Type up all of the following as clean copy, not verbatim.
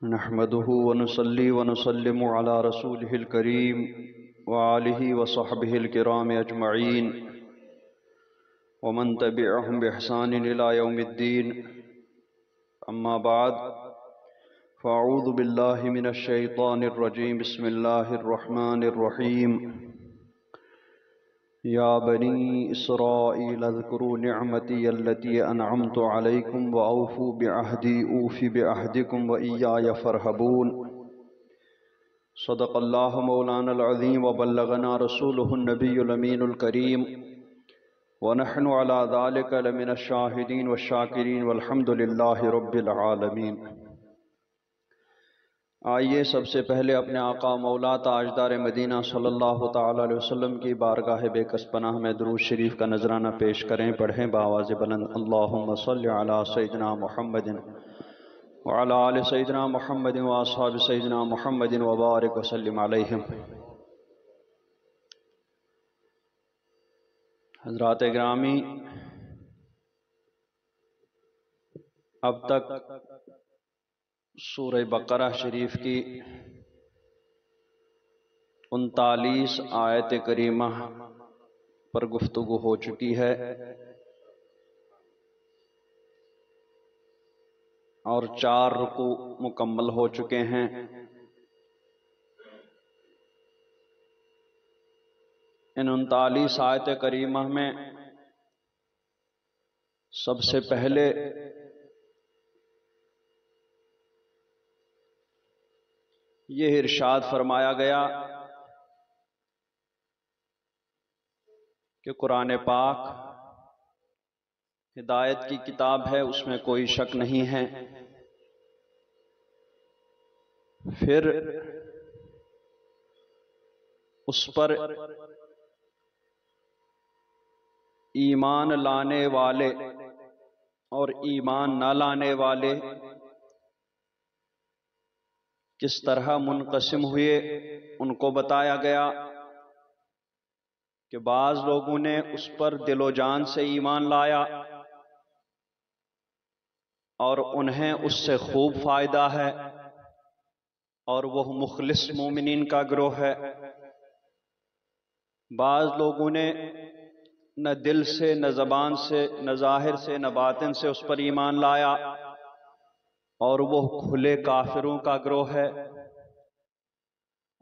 नहमदुहु व नुसल्ली व नुसल्लिमु अला रसूलिहिल करीम व आलिहि व सहबिहिल किराम अजमईन व मन तबिअहुम बिइहसान इला यौमिद्दीन। अम्मा बाद फ़अऊज़ु बिल्लाहि मिनश शैतानिर रजीम। बिस्मिल्लाहिर रहमानिर रहीम। या बनी इसराईल अज़्कुरू निअमती अल्लती अनअमतु अलैकुम व औफू बिअहदी ऊफ़ि बिअहदिकुम व इय्याय फ़रहबून। सदक़ल्लाहु मौलानल अज़ीम व बल्लगना रसूलुहुन नबियुल अमीनुल करीम व नहनु अला ज़ालिका लमिनश शाहिदीन व शाकिरीन वल्हम्दुलिल्लाहि रब्बिल आलमीन। आइए सबसे पहले अपने आका मौला ताजदार मदीना सल्लल्लाहु ताला अलैहि वसल्लम की बारगाह बेकस पनाह में दुरूद शरीफ का नजराना पेश करें। पढ़ें बावाज़ बुलंद, अल्लाहुम्मा सल्लि अला सय्यिदिना मुहम्मदिन व अला आलि सय्यिदिना मुहम्मदिन व अस्हाबि सय्यिदिना मुहम्मदिन व बारिक व सल्लिम अलैहिम। हज़रात गिरामी, अब तक सूरह बकरा शरीफ की 39 आयत करीमा पर गुफ्तगू हो चुकी है और 4 रुकू मुकम्मल हो चुके हैं। इन 39 आयत करीमा में सबसे पहले यह इरशाद फरमाया गया कि कुरान पाक हिदायत की किताब है, उसमें कोई शक नहीं है। फिर उस पर ईमान लाने वाले और ईमान न लाने वाले किस तरह मुनक़सिम हुए उनको बताया गया कि बाज़ लोगों ने उस पर दिलो जान से ईमान लाया और उन्हें उससे खूब फायदा है और वह मुखलिस मोमिनीन का गिरोह है। बाज़ लोगों ने न दिल से, न ज़बान से, न ज़ाहिर से, न बातिन से उस पर ईमान लाया और वह खुले काफिरों का गिरोह है।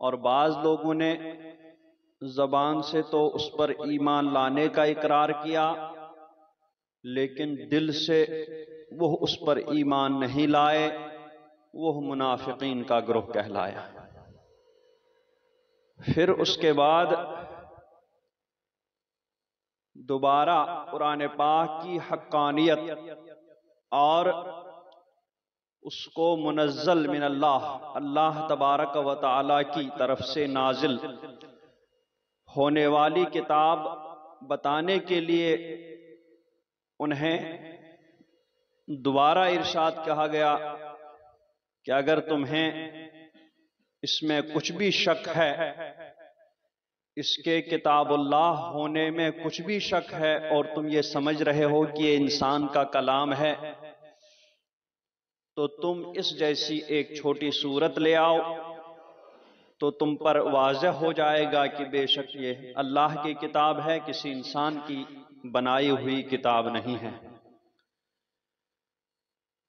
और बाज़ लोगों ने ज़बान से तो उस पर ईमान लाने का इकरार किया, लेकिन दिल से वह उस पर ईमान नहीं लाए, वह मुनाफिकीन का गिरोह कहलाया। फिर उसके बाद दोबारा कुरान पाक की हक्कानियत और उसको मुनज़्ज़ल मिन अल्लाह तबारक व तआला की तरफ से नाजिल होने वाली किताब बताने के लिए उन्हें दोबारा इरशाद कहा गया कि अगर तुम्हें इसमें कुछ भी शक है, इसके किताबुल्लाह होने में कुछ भी शक है और तुम ये समझ रहे हो कि ये इंसान का कलाम है, तो तुम इस जैसी एक छोटी सूरत ले आओ तो तुम पर वाज़ह हो जाएगा कि बेशक ये अल्लाह की किताब है, किसी इंसान की बनाई हुई किताब नहीं है।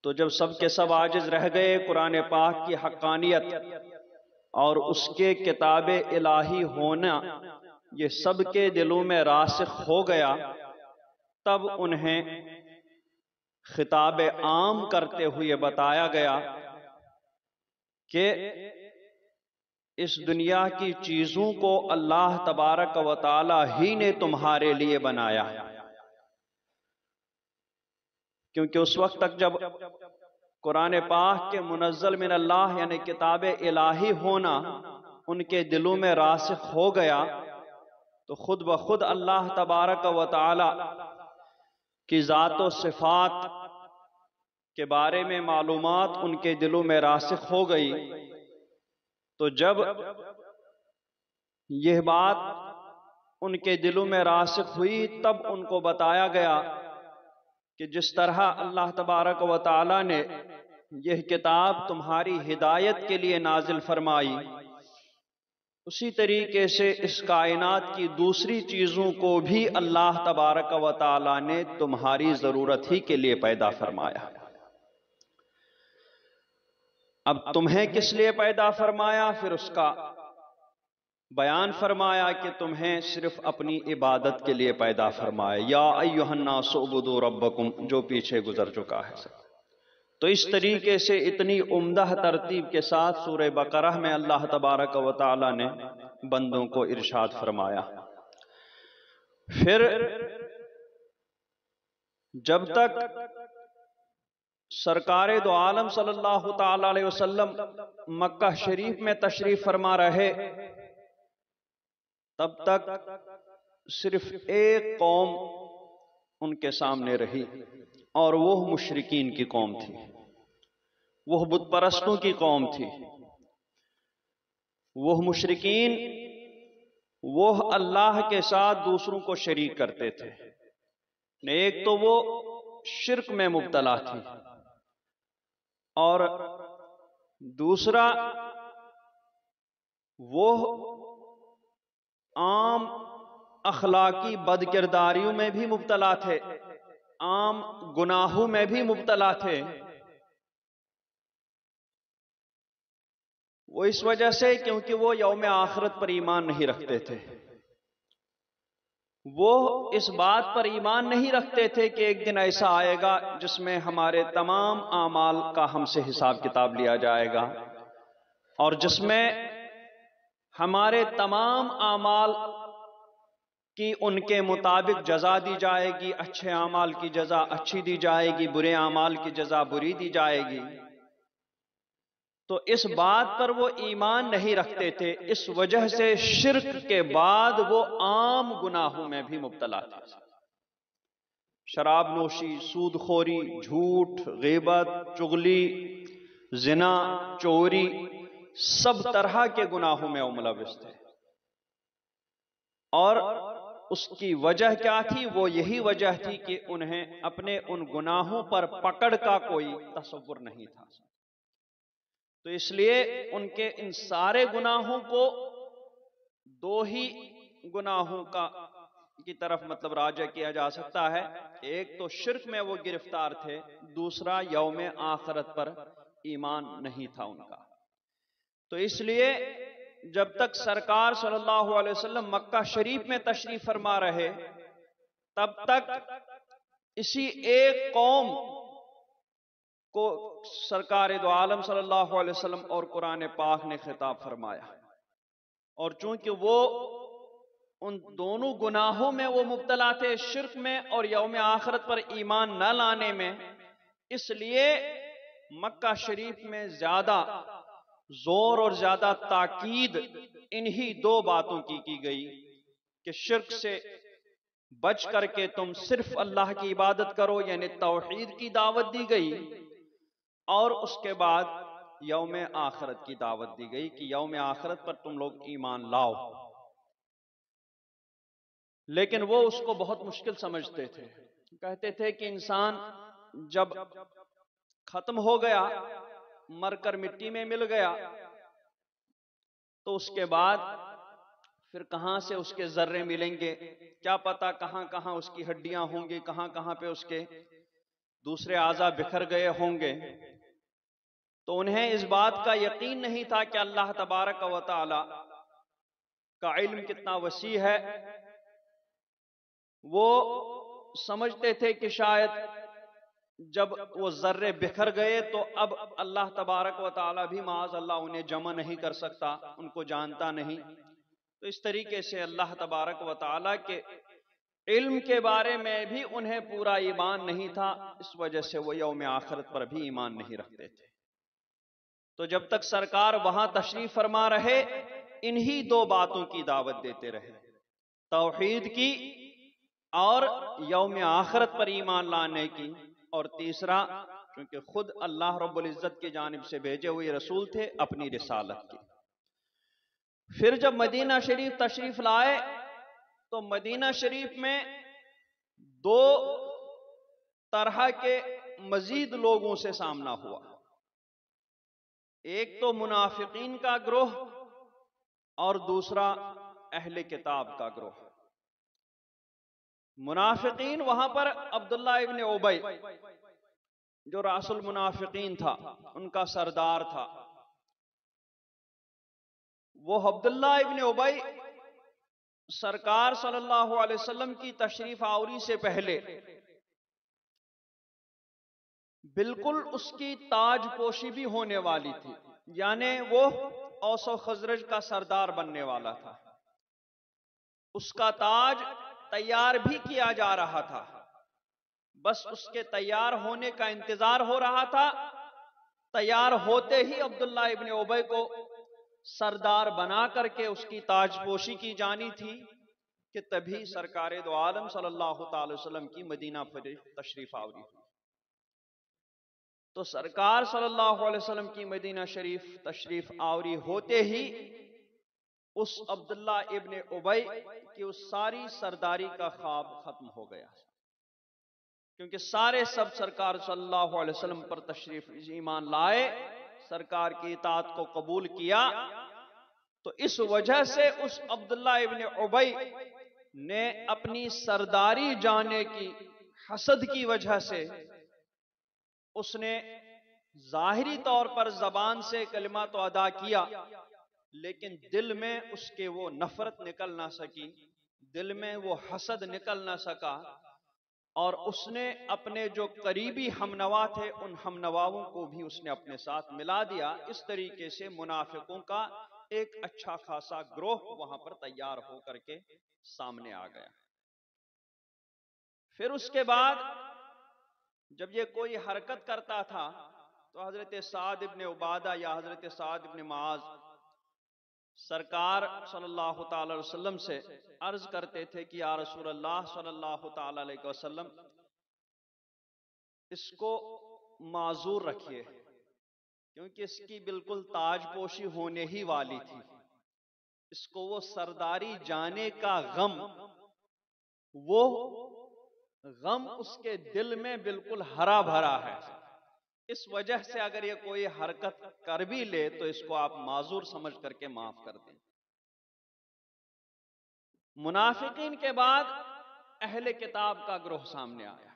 तो जब सब के सब आजिज रह गए, कुरान पाक की हक्कानियत और उसके किताबे इलाही होना ये सबके दिलों में रासिख हो गया, तब उन्हें खिताब आम करते हुए बताया गया कि इस दुनिया की चीजों को अल्लाह तबारक व तआला ही ने तुम्हारे लिए बनाया। क्योंकि उस वक्त तक जब कुरान पाक के मुनज़्ज़ल मिन अल्लाह यानी किताब इलाही होना उनके दिलों में रासिख हो गया, तो खुद ब खुद अल्लाह तबारक व तआला की ज़ात व सिफ़ात के बारे में मालूमात उनके दिलों में रासिख हो गई। तो जब यह बात उनके दिलों में रासिख हुई, तब उनको बताया गया कि जिस तरह अल्लाह तबारक व तआला ने यह किताब तुम्हारी हिदायत के लिए नाजिल फरमाई, उसी तरीके से इस कायनात की दूसरी चीजों को भी अल्लाह तबारक व तआला ने तुम्हारी जरूरत ही के लिए पैदा फरमाया। अब तुम्हें किस लिए पैदा फरमाया, फिर उसका बयान फरमाया कि तुम्हें सिर्फ अपनी इबादत के लिए पैदा फरमाया। या अय्युहन्नास उबुदू रब्बकुम, जो पीछे गुजर चुका है। तो इस तरीके से इतनी उम्दा तरतीब के साथ सूरह बकरह में अल्लाह तबारक व तआला ने बंदों को इरशाद फरमाया। फिर जब तक सरकारे दो आलम सल्लल्लाहु तआला अलैहि वसल्लम मक्का शरीफ में तशरीफ फरमा रहे, तब तक सिर्फ एक कौम उनके सामने रही, और वो मुशरिकीन की कौम थी, वह बुत परस्तों की कौम थी। वह मुशरिकीन वह अल्लाह के साथ दूसरों को शरीक करते थे। एक तो वो शिर्क में मुब्तला थी, और दूसरा वो आम अखलाकी बदकिरदारियों में भी मुब्तला थे, आम गुनाहों में भी मुब्तला थे। वो इस वजह से क्योंकि वो यौम आखिरत पर ईमान नहीं रखते थे। वो इस बात पर ईमान नहीं रखते थे कि एक दिन ऐसा आएगा जिसमें हमारे तमाम आमाल का हमसे हिसाब किताब लिया जाएगा, और जिसमें हमारे तमाम आमाल की उनके मुताबिक जजा दी जाएगी। अच्छे आमाल की जजा अच्छी दी जाएगी, बुरे आमाल की जजा बुरी दी जाएगी। तो इस बात पर वो ईमान नहीं रखते थे। इस वजह से शिर्क के बाद वो आम गुनाहों में भी मुब्तला थे। शराब नोशी, सूदखोरी, झूठ, ग़ीबत, चुगली, जिना, चोरी, सब तरह के गुनाहों में वो मुलव्विस थे। और उसकी वजह क्या थी? वो यही वजह थी कि उन्हें अपने उन गुनाहों पर पकड़ का कोई तसव्वुर नहीं था। तो इसलिए उनके इन सारे गुनाहों को दो ही गुनाहों की तरफ मतलब राजा किया जा सकता है। एक तो शिर्क में वो गिरफ्तार थे, दूसरा यौम आखिरत पर ईमान नहीं था उनका। तो इसलिए जब तक सरकार सल्लल्लाहु अलैहि वसल्लम मक्का शरीफ में तशरीफ फरमा रहे, तब तक इसी एक कौम को सरकार दो आलम सल्लल्लाहु अलैहि वसल्लम और कुरान पाक ने खिताब फरमाया। और चूंकि वो उन दोनों गुनाहों में वो मुब्तला थे, शिर्क में और यौम आखिरत पर ईमान न लाने में, इसलिए मक्का शरीफ में ज्यादा जोर और ज्यादा ताकीद इन्हीं दो बातों की गई कि शिर्क से बच करके तुम सिर्फ अल्लाह की इबादत करो, यानी तौहीद की दावत दी गई। और उसके बाद यौम आखिरत की दावत दी गई कि यौम आखिरत पर तुम लोग ईमान लाओ। लेकिन वो उसको बहुत मुश्किल समझते थे। कहते थे कि इंसान जब खत्म हो गया, मरकर मिट्टी में मिल गया, तो उसके बाद फिर कहां से उसके जर्रे मिलेंगे, क्या पता कहां कहां उसकी हड्डियां होंगी, कहां कहां पे उसके दूसरे आज़ा बिखर गए होंगे। तो उन्हें इस बात का यकीन नहीं था कि अल्लाह तबारक व तआला का इल्म कितना वसी है। वो समझते थे कि शायद जब वो जर्रे बिखर गए तो अब अल्लाह तबारक व तआला भी माज़ अल्लाह उन्हें जमा नहीं कर सकता, उनको जानता नहीं। तो इस तरीके से अल्लाह तबारक व तआला के इल्म के बारे में भी उन्हें पूरा ईमान नहीं था। इस वजह से वो यौम आखिरत पर भी ईमान नहीं रखते थे। तो जब तक सरकार वहां तशरीफ फरमा रहे, इन्हीं दो बातों की दावत देते रहे, तौहीद की और यौम आखिरत पर ईमान लाने की, और तीसरा क्योंकि खुद अल्लाह रब्बुल इज्जत की जानिब से भेजे हुए रसूल थे, अपनी रिसालत की। फिर जब मदीना शरीफ तशरीफ लाए तो मदीना शरीफ में दो तरह के मजीद लोगों से सामना हुआ। एक तो मुनाफिकीन का ग्रोह और दूसरा अहले किताब का ग्रोह। मुनाफिकीन वहां पर अब्दुल्ला इब्न उबई जो रासुल मुनाफिकीन था, उनका सरदार था। वो अब्दुल्ला इब्न उबई सरकार सल्लल्लाहु अलैहि वसल्लम की तशरीफ आवरी से पहले बिल्कुल उसकी ताजपोशी भी होने वाली थी, यानी वो औस और खजरज का सरदार बनने वाला था। उसका ताज तैयार भी किया जा रहा था, बस उसके तैयार होने का इंतजार हो रहा था। तैयार होते ही अब्दुल्ला इब्न उबई को सरदार बना करके उसकी ताजपोशी की जानी थी कि तभी सरकार दो आलम सल्लल्लाहु अलैहि वसल्लम की मदीना पर तशरीफ आवरी हुई। तो सरकार सल्लल्लाहु अलैहि वसल्लम की मदीना शरीफ तशरीफ आवरी होते ही उस अब्दुल्ला इब्न उबई की उस सारी सरदारी का ख्वाब खत्म हो गया, क्योंकि सारे सब सरकार सल्लल्लाहु अलैहि वसल्लम पर तशरीफ ईमान लाए, सरकार की इताअत को कबूल किया। तो इस वजह से उस अब्दुल्ला इब्न उबई ने अपनी सरदारी जाने की हसद की वजह से उसने जाहिरी तौर पर जबान से कलिमा तो अदा किया, लेकिन दिल में उसके वो नफरत निकल ना सकी, दिल में वो हसद निकल ना सका। और उसने अपने जो करीबी हमनवा थे उन हमनवाओं को भी उसने अपने साथ मिला दिया। इस तरीके से मुनाफिकों का एक अच्छा खासा ग्रोह वहां पर तैयार होकर के सामने आ गया। फिर उसके बाद जब ये कोई हरकत करता था तो हजरत साद इब्न उबादा या हजरत साद इब्न मुआज सरकार सल्लल्लाहु अलैहि वसल्लम से अर्ज करते थे कि या रसूल अल्लाह सल्लल्लाहु अलैहि वसल्लम, इसको माजूर रखिए, क्योंकि इसकी बिल्कुल ताजपोशी होने ही वाली थी। इसको वो सरदारी जाने का गम, वो गम उसके दिल में बिल्कुल हरा भरा है। इस वजह से अगर ये कोई हरकत कर भी ले तो इसको आप माजूर समझ करके माफ कर दें। मुनाफिकीन के बाद अहले किताब का ग्रोह सामने आया।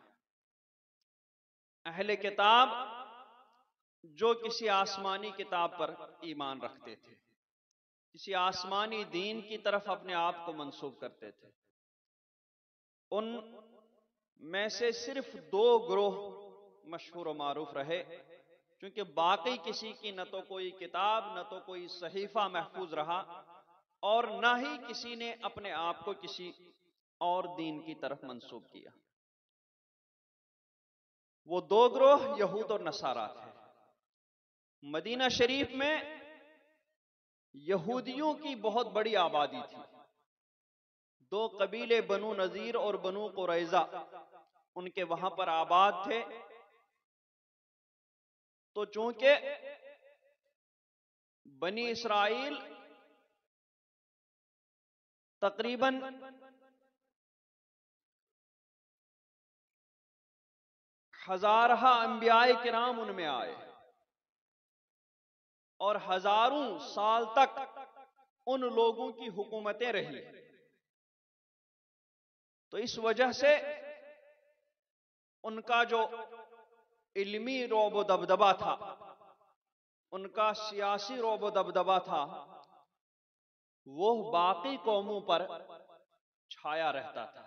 अहले किताब जो किसी आसमानी किताब पर ईमान रखते थे, किसी आसमानी दीन की तरफ अपने आप को मंसूब करते थे। उन में से सिर्फ दो ग्रोह मशहूर और मारूफ रहे, क्योंकि बाकी किसी की न तो कोई किताब न तो कोई सहीफा महफूज रहा और न ही किसी ने अपने आप को किसी और दीन की तरफ मंसूब किया। वो दो ग्रोह यहूद और नसारा थे। मदीना शरीफ में यहूदियों की बहुत बड़ी आबादी थी। दो कबीले बनु नजीर और बनु कुरैजा उनके वहां पर आबाद थे। तो चूंकि बनी इसराइल तकरीबन 1000 अंबियाए किराम उनमें आए और हजारों साल तक उन लोगों की हुकूमतें रही। तो इस वजह से उनका जो इल्मी रोब दबदबा था, उनका सियासी रोब दबदबा था, वो बाकी कौमों पर छाया रहता था।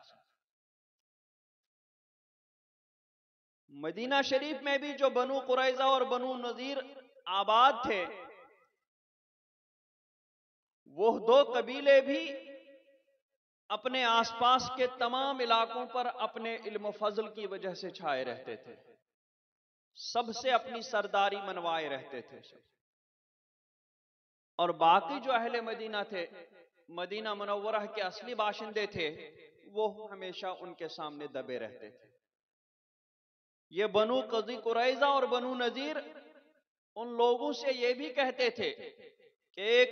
मदीना शरीफ में भी जो बनु कुरैजा और बनु नजीर आबाद थे, वो दो कबीले भी अपने आसपास के तमाम इलाकों पर अपने इल्म फजल की वजह से छाए रहते थे, सबसे अपनी सरदारी मनवाए रहते थे। और बाकी जो अहले मदीना थे, मदीना मुनव्वरा के असली बाशिंदे थे, वो हमेशा उनके सामने दबे रहते थे। ये बनु कुरैजा और बनु नजीर उन लोगों से ये भी कहते थे कि एक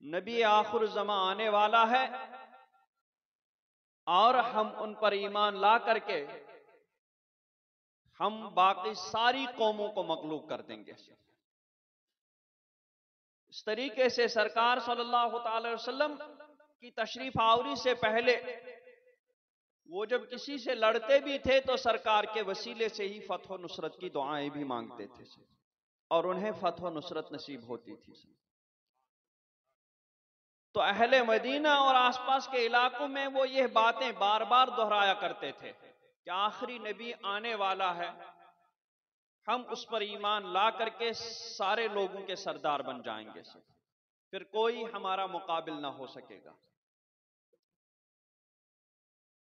नबी आखिर ज़मा आने वाला है और हम उन पर ईमान ला करके हम बाकी सारी कौमों को मगलूब कर देंगे। इस तरीके से सरकार सल्लल्लाहु अलैहि वसल्लम की तशरीफ आवरी से पहले वो जब किसी से लड़ते भी थे तो सरकार के वसीले से ही फतह नुसरत की दुआएं भी मांगते थे और उन्हें फतह नुसरत नसीब होती थी। तो अहले मदीना और आसपास के इलाकों में वो ये बातें बार बार दोहराया करते थे कि आखिरी नबी आने वाला है, हम उस पर ईमान ला करके सारे लोगों के सरदार बन जाएंगे, फिर कोई हमारा मुकाबिल ना हो सकेगा।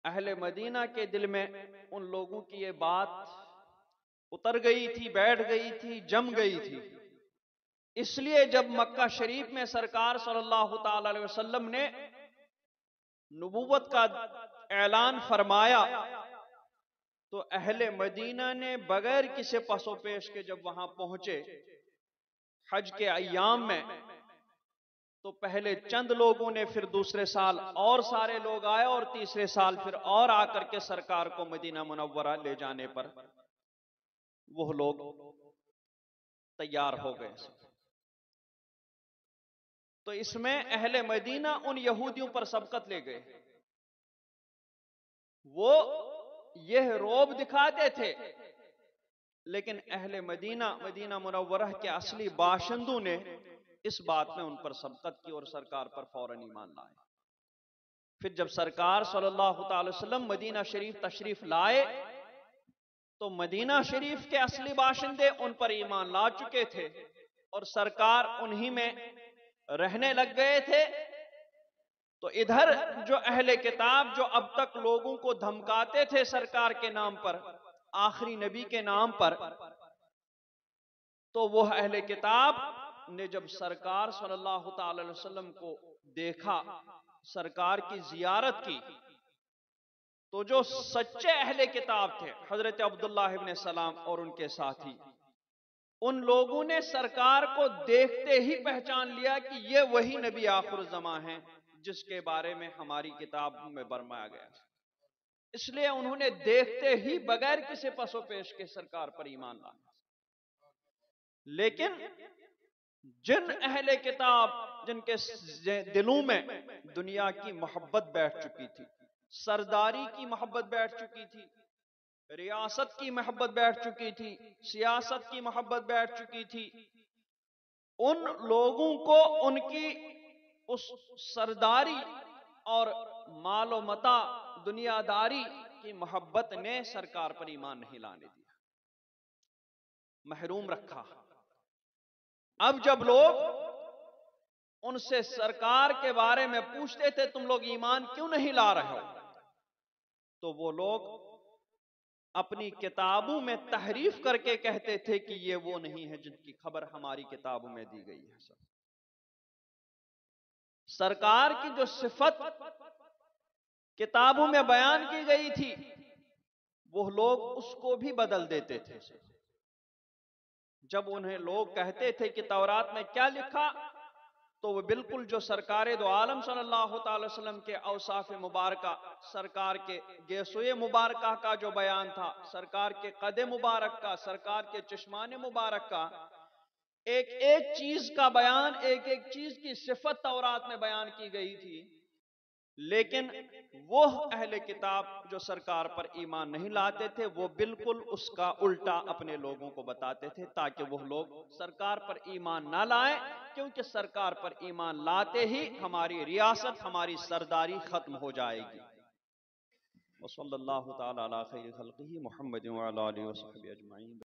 अहले मदीना के दिल में उन लोगों की ये बात उतर गई थी, बैठ गई थी, जम गई थी। इसलिए जब मक्का शरीफ में सरकार सल्लल्लाहु अलैहि वसल्लम ने नबूवत का ऐलान फरमाया तो अहले मदीना ने बगैर किसी पसोपेश के जब वहां पहुंचे हज के अय्याम में, तो पहले चंद लोगों ने, फिर दूसरे साल और सारे लोग आए और तीसरे साल फिर और आकर के सरकार को मदीना मुनव्वरा ले जाने पर वो लोग तैयार हो गए। तो इसमें अहले मदीना उन यहूदियों पर सबकत ले गए। वो यह रोब दिखाते थे, लेकिन अहले मदीना, मदीना मुनव्वरा के असली बाशिंदों ने इस बात में उन पर सबकत की और सरकार पर फौरन ईमान लाए। फिर जब सरकार सल्लल्लाहु अलैहि वसल्लम मदीना शरीफ तशरीफ लाए तो मदीना शरीफ के असली बाशिंदे उन पर ईमान ला चुके थे और सरकार उन्हीं में रहने लग गए थे। तो इधर जो अहले किताब जो अब तक लोगों को धमकाते थे सरकार के नाम पर, आखिरी नबी के नाम पर, तो वह अहले किताब ने जब सरकार सल्लल्लाहु अलैहि वसल्लम को देखा, सरकार की जियारत की, तो जो सच्चे अहले किताब थे हजरत अब्दुल्लाह इब्न सलाम और उनके साथी, उन लोगों ने सरकार को देखते ही पहचान लिया कि ये वही नबी आखिर ज़मा हैं जिसके बारे में हमारी किताब में फरमाया गया। इसलिए उन्होंने देखते ही बगैर किसी पसोपेश के सरकार पर ईमान लाया। लेकिन जिन अहले किताब जिनके दिलों में दुनिया की मोहब्बत बैठ चुकी थी, सरदारी की मोहब्बत बैठ चुकी थी, रियासत की मोहब्बत बैठ चुकी थी, सियासत की मोहब्बत बैठ चुकी थी, उन लोगों को उनकी उस सरदारी और मालो मता दुनियादारी की मोहब्बत ने सरकार पर ईमान नहीं लाने दिया, महरूम रखा। अब जब लोग उनसे सरकार के बारे में पूछते थे तुम लोग ईमान क्यों नहीं ला रहे हो, तो वो लोग अपनी किताबों में तहरीफ करके कहते थे कि ये वो नहीं है जिनकी खबर हमारी किताबों में दी गई है। सरकार की जो सिफत किताबों में बयान की गई थी वो लोग उसको भी बदल देते थे। जब उन्हें लोग कहते थे कि तौरात में क्या लिखा, तो वो बिल्कुल जो सरकार दो आलम सल्लल्लाहु अलैहि वसल्लम के औसाफ मुबारका, सरकार के गेसोए मुबारका का जो बयान था, सरकार के कदे मुबारक का, सरकार के चश्मान मुबारक का, एक एक चीज का बयान, एक एक चीज की सिफत तौरात में बयान की गई थी। लेकिन वो अहले किताब जो सरकार पर ईमान नहीं लाते थे, वो बिल्कुल उसका उल्टा अपने लोगों को बताते थे ताकि वो लोग सरकार पर ईमान ना लाएं, क्योंकि सरकार पर ईमान लाते ही हमारी रियासत, हमारी सरदारी खत्म हो जाएगी। वसल्लल्लाहु तआला अला खैरि खल्क़िही मुहम्मद व अला आलिहि व सहबिही अजमईन।